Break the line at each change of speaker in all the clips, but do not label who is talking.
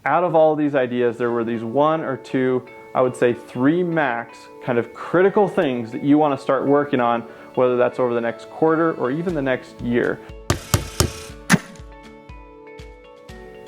out of all of these ideas, there were these one or two, I would say three max, kind of critical things that you want to start working on, whether that's over the next quarter or even the next year.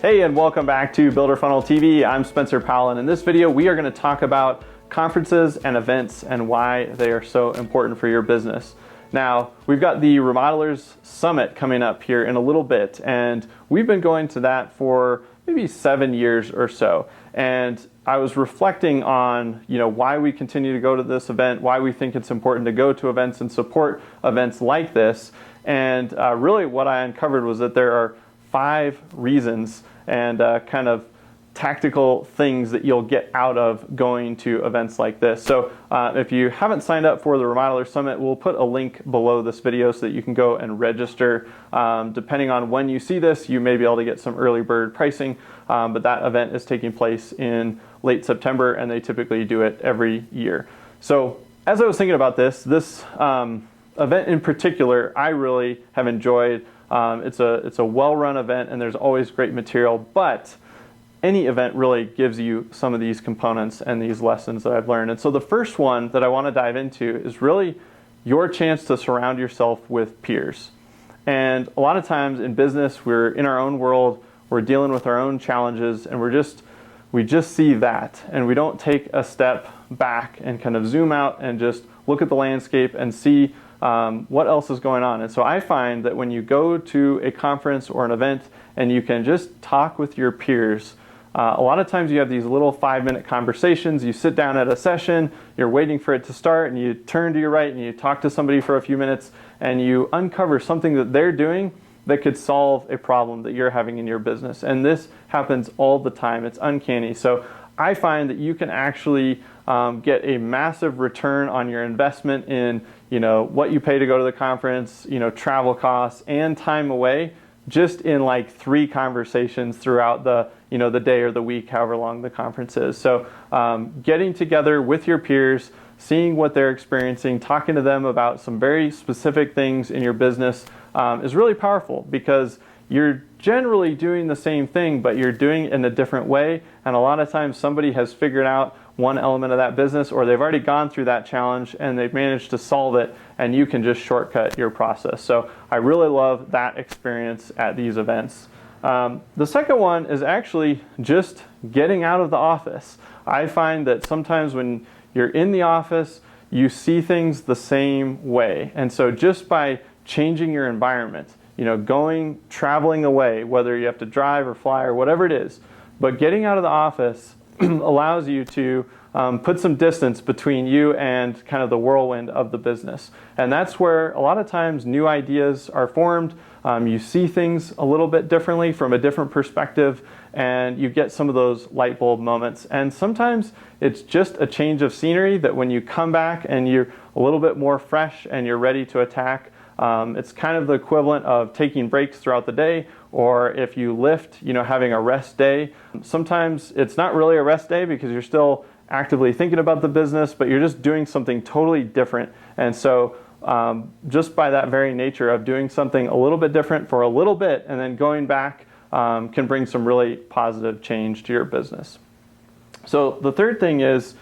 Hey, and welcome back to Builder Funnel TV. I'm Spencer Powell, and in this video, we are going to talk about conferences and events and why they are so important for your business. Now, we've got the Remodelers Summit coming up here in a little bit, and we've been going to that for maybe 7 years or so. And I was reflecting on, why we continue to go to this event, why we think it's important to go to events and support events like this. And really what I uncovered was that there are 5 reasons and kind of tactical things that you'll get out of going to events like this. So if you haven't signed up for the Remodeler Summit, we'll put a link below this video so that you can go and register. Depending on when you see this, you may be able to get some early bird pricing, but that event is taking place in late September, and they typically do it every year. So as I was thinking about this event in particular, I really have enjoyed. It's a well-run event, and there's always great material, but any event really gives you some of these components and these lessons that I've learned. And so the first one that I want to dive into is really your chance to surround yourself with peers. And a lot of times in business, we're in our own world, we're dealing with our own challenges, and we just see that, and we don't take a step back and kind of zoom out and just look at the landscape and see what else is going on. And so I find that when you go to a conference or an event and you can just talk with your peers, a lot of times you have these little 5-minute conversations. You sit down at a session, you're waiting for it to start, and you turn to your right and you talk to somebody for a few minutes, and you uncover something that they're doing that could solve a problem that you're having in your business. And this happens all the time. It's uncanny. So I find that you can actually get a massive return on your investment in what you pay to go to the conference, travel costs and time away, just in like 3 conversations throughout the day or the week, however long the conference is. So getting together with your peers, seeing what they're experiencing, talking to them about some very specific things in your business is really powerful, because you're generally doing the same thing, but you're doing it in a different way. And a lot of times somebody has figured out one element of that business, or they've already gone through that challenge and they've managed to solve it, and you can just shortcut your process. So I really love that experience at these events. The second one is actually just getting out of the office. I find that sometimes when you're in the office, you see things the same way. And so just by changing your environment, traveling away, whether you have to drive or fly or whatever it is, but getting out of the office allows you to put some distance between you and kind of the whirlwind of the business. And that's where a lot of times new ideas are formed. You see things a little bit differently from a different perspective, and you get some of those light bulb moments. And sometimes it's just a change of scenery that when you come back and you're a little bit more fresh and you're ready to attack, it's kind of the equivalent of taking breaks throughout the day, or if you lift, having a rest day. Sometimes it's not really a rest day because you're still actively thinking about the business, but you're just doing something totally different. And so just by that very nature of doing something a little bit different for a little bit and then going back can bring some really positive change to your business. So the third thing is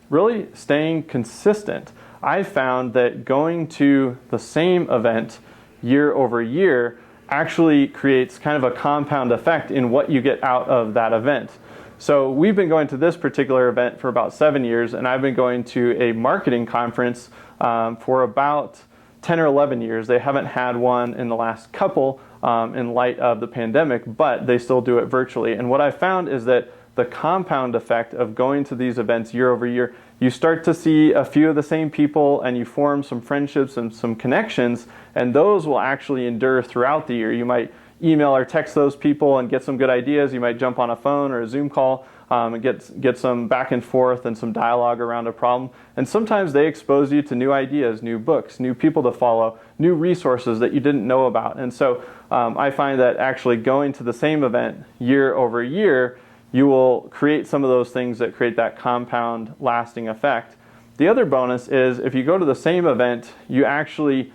really staying consistent. I found that going to the same event year over year actually creates kind of a compound effect in what you get out of that event. So we've been going to this particular event for about 7 years, and I've been going to a marketing conference for about 10 or 11 years. They haven't had one in the last couple in light of the pandemic, but they still do it virtually. And what I found is that the compound effect of going to these events year over year, you start to see a few of the same people and you form some friendships and some connections, and those will actually endure throughout the year. You might email or text those people and get some good ideas. You might jump on a phone or a Zoom call and get some back and forth and some dialogue around a problem. And sometimes they expose you to new ideas, new books, new people to follow, new resources that you didn't know about. And so I find that actually going to the same event year over year, you will create some of those things that create that compound lasting effect. The other bonus is if you go to the same event, you actually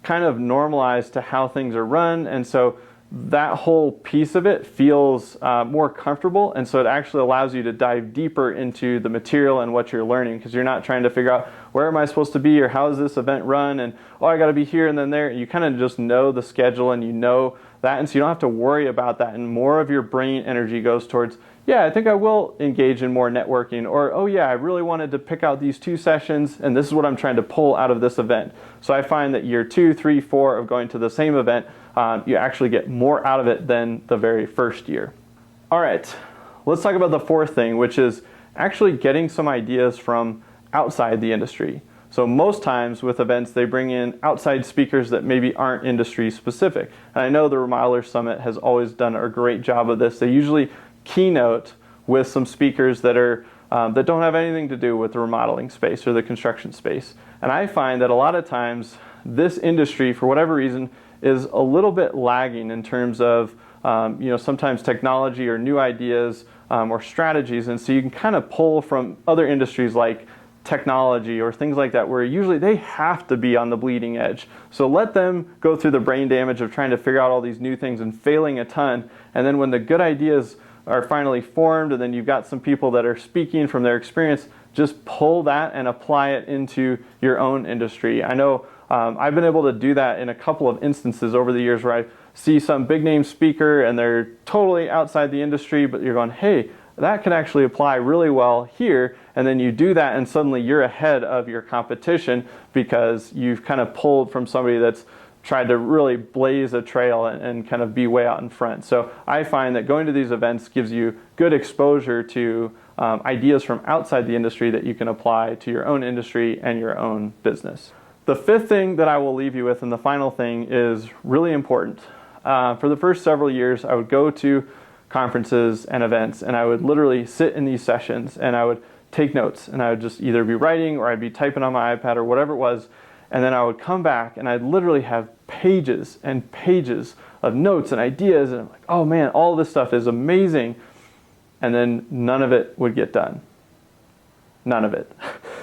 kind of normalize to how things are run. And so that whole piece of it feels more comfortable, and so it actually allows you to dive deeper into the material and what you're learning, because you're not trying to figure out where am I supposed to be or how is this event run and I got to be here and then there. You kind of just know the schedule and you know that, and so you don't have to worry about that, and more of your brain energy goes towards, yeah, I think I will engage in more networking, or oh yeah, I really wanted to pick out these 2 sessions and this is what I'm trying to pull out of this event. So I find that year 2, 3, 4 of going to the same event, you actually get more out of it than the very first year. All right, let's talk about the 4th thing, which is actually getting some ideas from outside the industry. So most times with events, they bring in outside speakers that maybe aren't industry specific. And I know the Remodeler Summit has always done a great job of this. They usually keynote with some speakers that are that don't have anything to do with the remodeling space or the construction space. And I find that a lot of times this industry, for whatever reason, is a little bit lagging in terms of sometimes technology or new ideas or strategies. And so you can kind of pull from other industries like technology or things like that, where usually they have to be on the bleeding edge. So let them go through the brain damage of trying to figure out all these new things and failing a ton. And then when the good ideas are finally formed, and then you've got some people that are speaking from their experience, just pull that and apply it into your own industry. I know I've been able to do that in a couple of instances over the years where I see some big name speaker and they're totally outside the industry, but you're going, hey, that can actually apply really well here. And then you do that and suddenly you're ahead of your competition because you've kind of pulled from somebody that's tried to really blaze a trail and kind of be way out in front. So I find that going to these events gives you good exposure to ideas from outside the industry that you can apply to your own industry and your own business. The 5th thing that I will leave you with, and the final thing, is really important. For the first several years, I would go to conferences and events, and I would literally sit in these sessions, and I would take notes, and I would just either be writing or I'd be typing on my iPad or whatever it was, and then I would come back, and I'd literally have pages and pages of notes and ideas, and I'm like, oh man, all this stuff is amazing, and then none of it would get done. None of it.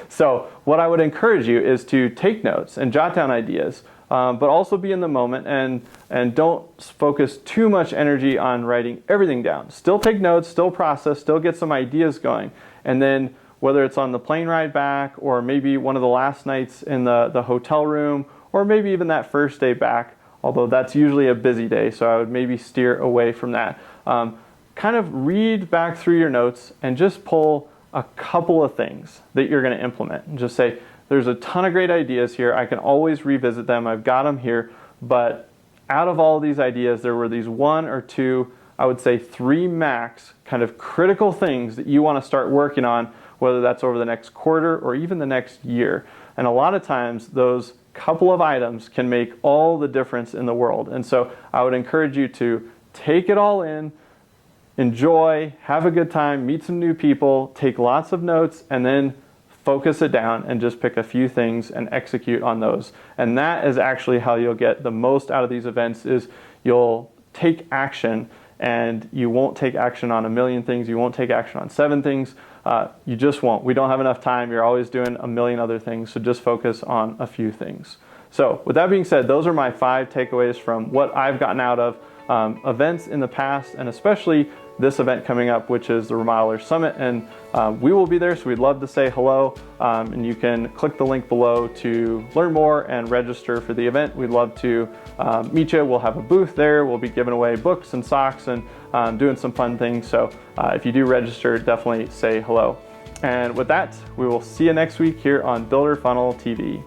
So what I would encourage you is to take notes and jot down ideas, but also be in the moment and don't focus too much energy on writing everything down. Still take notes, still process, still get some ideas going. And then whether it's on the plane ride back or maybe one of the last nights in the hotel room or maybe even that first day back, although that's usually a busy day, so I would maybe steer away from that. Kind of read back through your notes and just pull a couple of things that you're going to implement and just say, there's a ton of great ideas here. I can always revisit them. I've got them here. But out of all of these ideas, there were these 1 or 2, I would say 3 max kind of critical things that you want to start working on, whether that's over the next quarter or even the next year. And a lot of times those couple of items can make all the difference in the world. And so I would encourage you to take it all in, enjoy, have a good time, meet some new people, take lots of notes, and then focus it down and just pick a few things and execute on those. And that is actually how you'll get the most out of these events, is you'll take action, and you won't take action on a million things. You won't take action on 7 things. You just won't. We don't have enough time. You're always doing a million other things. So just focus on a few things. So with that being said, those are my 5 takeaways from what I've gotten out of events in the past, and especially this event coming up, which is the Remodeler Summit. And we will be there, so we'd love to say hello. And you can click the link below to learn more and register for the event. We'd love to meet you. We'll have a booth there. We'll be giving away books and socks and doing some fun things. So if you do register, definitely say hello. And with that, we will see you next week here on Builder Funnel TV.